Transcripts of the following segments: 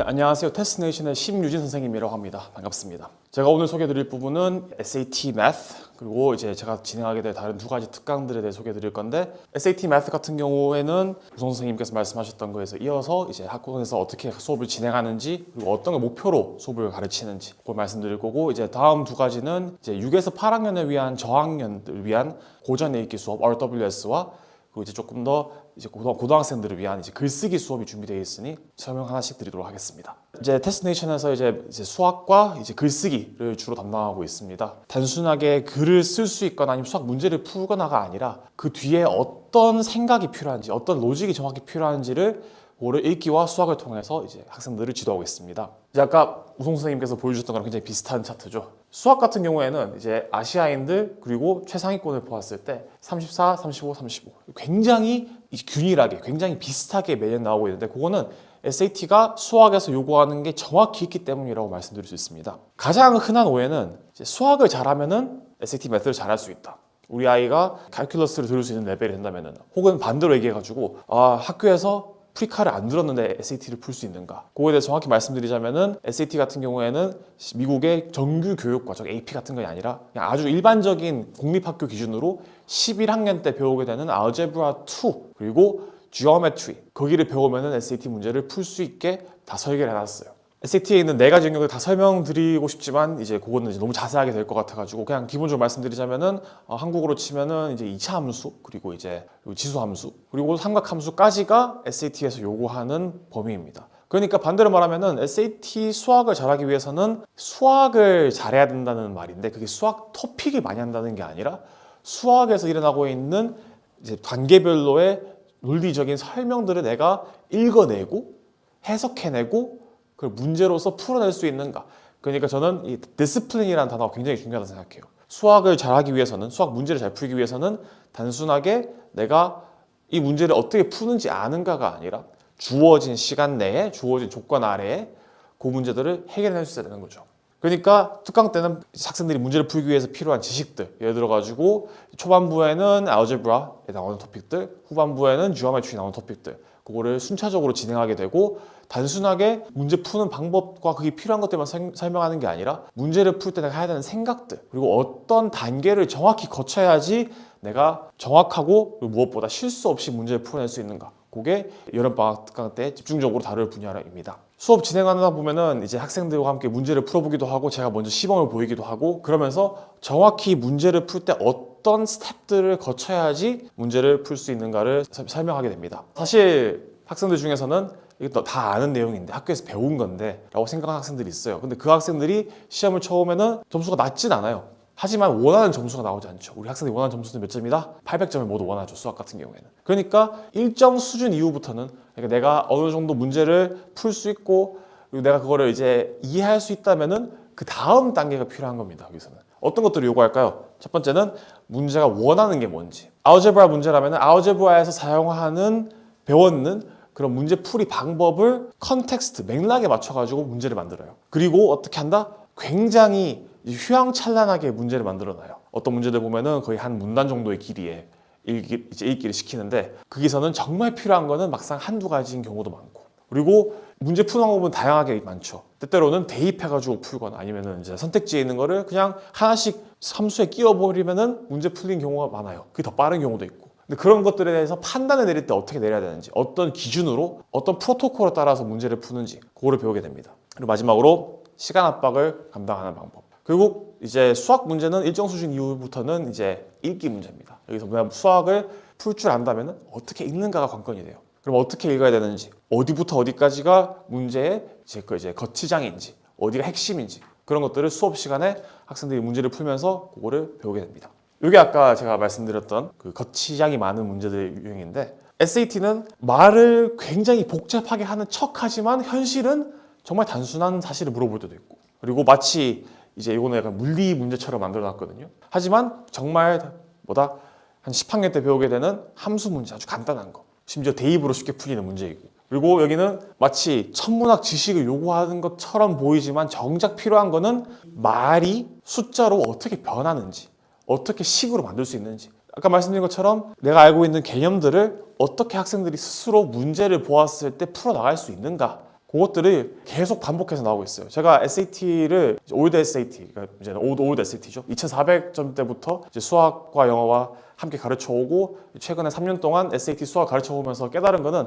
안녕하세요. 테스트네이션의 심유진 선생님이라고 합니다. 반갑습니다. 제가 오늘 소개해드릴 부분은 SAT Math 그리고 이제 제가 진행하게 될 다른 두 가지 특강들에 대해 소개해드릴 건데, SAT Math 같은 경우에는 우성 선생님께서 말씀하셨던 거에서 이어서 이제 학원에서 어떻게 수업을 진행하는지, 그리고 어떤 걸 목표로 수업을 가르치는지 그걸 말씀드릴 거고, 이제 다음 두 가지는 이제 6에서 8학년을 위한 저학년들을 위한 고전 읽기 수업 RWS와 그리고 이제 조금 더 이제 고등학생들을 위한 이제 글쓰기 수업이 준비되어 있으니 설명 하나씩 드리도록 하겠습니다. 이제 테스트네이션에서 이제 수학과 이제 글쓰기를 주로 담당하고 있습니다. 단순하게 글을 쓸 수 있거나 아니면 수학 문제를 풀거나가 아니라 그 뒤에 어떤 생각이 필요한지, 어떤 로직이 정확히 필요한지를 그거를 읽기와 수학을 통해서 이제 학생들을 지도하고 있습니다. 이제 아까 우성 선생님께서 보여주셨던 거랑 굉장히 비슷한 차트죠. 수학 같은 경우에는 이제 아시아인들 그리고 최상위권을 보았을 때 34, 35, 35 굉장히 균일하게, 굉장히 비슷하게 매년 나오고 있는데, 그거는 SAT가 수학에서 요구하는 게 정확히 있기 때문이라고 말씀드릴 수 있습니다. 가장 흔한 오해는 이제 수학을 잘하면은 SAT 매트를 잘할 수 있다. 우리 아이가 칼큘러스를 들을 수 있는 레벨이 된다면은, 혹은 반대로 얘기해가지고 학교에서 프리카를 안 들었는데 SAT를 풀 수 있는가? 그거에 대해서 정확히 말씀드리자면은, SAT 같은 경우에는 미국의 정규 교육과정 AP 같은 게 아니라 그냥 아주 일반적인 공립학교 기준으로 11학년 때 배우게 되는 알제브라 2 그리고 지오메트리, 거기를 배우면은 SAT 문제를 풀 수 있게 다 설계를 해놨어요. SAT에 있는 네 가지 영역을 다 설명드리고 싶지만 이제 그거는 이제 너무 자세하게 될 것 같아가지고 그냥 기본적으로 말씀드리자면은 한국어로 치면은 이제 2차 함수, 그리고 이제 지수 함수, 그리고 삼각 함수까지가 SAT에서 요구하는 범위입니다. 그러니까 반대로 말하면은 SAT 수학을 잘하기 위해서는 수학을 잘해야 된다는 말인데, 그게 수학 토픽을 많이 한다는 게 아니라 수학에서 일어나고 있는 이제 단계별로의 논리적인 설명들을 내가 읽어내고 해석해내고 그걸 문제로서 풀어낼 수 있는가. 그러니까 저는 이 디스플린이라는 단어가 굉장히 중요하다고 생각해요. 수학을 잘하기 위해서는, 수학 문제를 잘 풀기 위해서는 단순하게 내가 이 문제를 어떻게 푸는지 아는가가 아니라 주어진 시간 내에, 주어진 조건 아래에 그 문제들을 해결해낼 수 있어야 되는 거죠. 그러니까 특강 때는 학생들이 문제를 풀기 위해서 필요한 지식들, 예를 들어 가지고 초반부에는 알제브라에 나오는 토픽들, 후반부에는 지오메트리 나오는 토픽들, 그거를 순차적으로 진행하게 되고, 단순하게 문제 푸는 방법과 그게 필요한 것들만 설명하는 게 아니라 문제를 풀 때 내가 해야 되는 생각들, 그리고 어떤 단계를 정확히 거쳐야지 내가 정확하고 무엇보다 실수 없이 문제를 풀어낼 수 있는가, 그게 여름방학 특강 때 집중적으로 다룰 분야입니다. 수업 진행하다 보면은 이제 학생들과 함께 문제를 풀어보기도 하고 제가 먼저 시범을 보이기도 하고, 그러면서 정확히 문제를 풀 때 어떤 스텝들을 거쳐야지 문제를 풀 수 있는가를 설명하게 됩니다. 사실 학생들 중에서는 이것도 다 아는 내용인데, 학교에서 배운 건데 라고 생각하는 학생들이 있어요. 근데 그 학생들이 시험을 쳐오면은 점수가 낮진 않아요. 하지만 원하는 점수가 나오지 않죠. 우리 학생들이 원하는 점수는 몇 점이다? 800점을 모두 원하죠, 수학 같은 경우에는. 그러니까 일정 수준 이후부터는, 그러니까 내가 어느 정도 문제를 풀 수 있고 그리고 내가 그거를 이제 이해할 수 있다면은 그 다음 단계가 필요한 겁니다. 여기서는 어떤 것들을 요구할까요? 첫 번째는 문제가 원하는 게 뭔지. 알제브라 문제라면은 알제브라에서 사용하는, 배웠는 그런 문제 풀이 방법을 컨텍스트, 맥락에 맞춰가지고 문제를 만들어요. 그리고 어떻게 한다? 굉장히 휘황찬란하게 문제를 만들어놔요. 어떤 문제들 보면은 거의 한 문단 정도의 길이에 읽기를 시키는데, 거기서는 정말 필요한 거는 막상 한두 가지인 경우도 많고, 그리고 문제 푸는 방법은 다양하게 많죠. 때때로는 대입해가지고 풀거나 아니면은 이제 선택지에 있는 거를 그냥 하나씩 함수에 끼워버리면은 문제 풀린 경우가 많아요. 그게 더 빠른 경우도 있고. 근데 그런 것들에 대해서 판단을 내릴 때 어떻게 내려야 되는지, 어떤 기준으로, 어떤 프로토콜에 따라서 문제를 푸는지 그거를 배우게 됩니다. 그리고 마지막으로 시간 압박을 감당하는 방법. 결국 이제 수학 문제는 일정 수준 이후부터는 이제 읽기 문제입니다. 여기서 그냥 수학을 풀 줄 안다면 어떻게 읽는가가 관건이 돼요. 그럼 어떻게 읽어야 되는지, 어디부터 어디까지가 문제의 이제 거치장인지, 어디가 핵심인지, 그런 것들을 수업 시간에 학생들이 문제를 풀면서 그거를 배우게 됩니다. 이게 아까 제가 말씀드렸던 그 거치장이 많은 문제들의 유형인데, SAT는 말을 굉장히 복잡하게 하는 척하지만 현실은 정말 단순한 사실을 물어볼 때도 있고, 그리고 마치 이제 이거는 약간 물리 문제처럼 만들어놨거든요. 하지만 정말 한 10학년 때 배우게 되는 함수 문제, 아주 간단한 거, 심지어 대입으로 쉽게 풀리는 문제이고, 그리고 여기는 마치 천문학 지식을 요구하는 것처럼 보이지만 정작 필요한 거는 말이 숫자로 어떻게 변하는지, 어떻게 식으로 만들 수 있는지, 아까 말씀드린 것처럼 내가 알고 있는 개념들을 어떻게 학생들이 스스로 문제를 보았을 때 풀어나갈 수 있는가, 그것들이 계속 반복해서 나오고 있어요. 제가 SAT를 올드 SAT, 그러니까 이제 올드 SAT죠. 2,400점대부터 이제 수학과 영어와 함께 가르쳐 오고 최근에 3년 동안 SAT 수학 가르쳐 오면서 깨달은 거는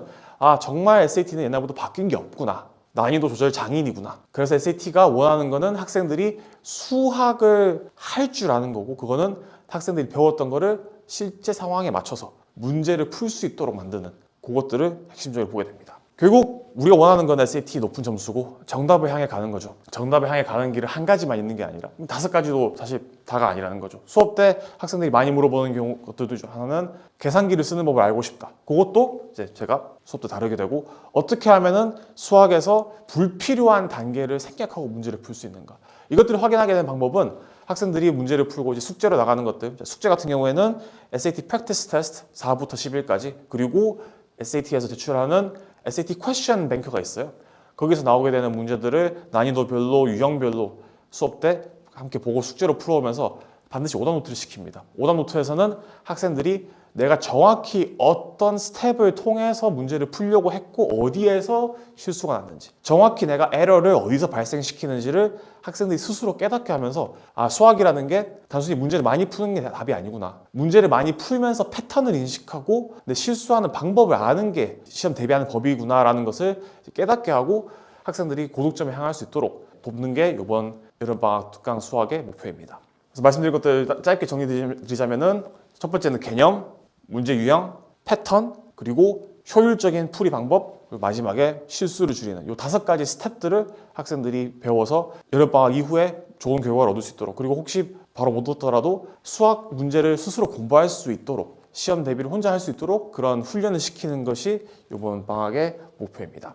정말 SAT는 옛날보다 바뀐 게 없구나. 난이도 조절 장인이구나. 그래서 SAT가 원하는 거는 학생들이 수학을 할 줄 아는 거고, 그거는 학생들이 배웠던 거를 실제 상황에 맞춰서 문제를 풀 수 있도록 만드는 그것들을 핵심적으로 보게 됩니다. 결국 우리가 원하는 건 SAT 높은 점수고 정답을 향해 가는 거죠. 정답을 향해 가는 길은 한 가지만 있는 게 아니라 5가지도 사실 다가 아니라는 거죠. 수업 때 학생들이 많이 물어보는 경우 것들도 중 하나는 계산기를 쓰는 법을 알고 싶다. 그것도 이제 제가 수업 때 다루게 되고, 어떻게 하면은 수학에서 불필요한 단계를 생략하고 문제를 풀 수 있는가. 이것들을 확인하게 된 방법은 학생들이 문제를 풀고 이제 숙제로 나가는 것들, 숙제 같은 경우에는 SAT Practice Test 4부터 11까지, 그리고 SAT에서 제출하는 SAT Question Bank가 있어요. 거기서 나오게 되는 문제들을 난이도별로, 유형별로 수업 때 함께 보고 숙제로 풀어오면서 반드시 오답노트를 시킵니다. 오답노트에서는 학생들이 내가 정확히 어떤 스텝을 통해서 문제를 풀려고 했고 어디에서 실수가 났는지, 정확히 내가 에러를 어디서 발생시키는지를 학생들이 스스로 깨닫게 하면서 수학이라는 게 단순히 문제를 많이 푸는 게 답이 아니구나. 문제를 많이 풀면서 패턴을 인식하고 내 실수하는 방법을 아는 게 시험 대비하는 법이구나 라는 것을 깨닫게 하고 학생들이 고득점에 향할 수 있도록 돕는 게 이번 여름방학 특강 수학의 목표입니다. 그래서 말씀드린 것들 짧게 정리드리자면은 첫 번째는 개념, 문제 유형, 패턴, 그리고 효율적인 풀이 방법, 그리고 마지막에 실수를 줄이는 이 5가지 스텝들을 학생들이 배워서 여름방학 이후에 좋은 결과를 얻을 수 있도록, 그리고 혹시 바로 못 얻더라도 수학 문제를 스스로 공부할 수 있도록, 시험 대비를 혼자 할 수 있도록 그런 훈련을 시키는 것이 이번 방학의 목표입니다.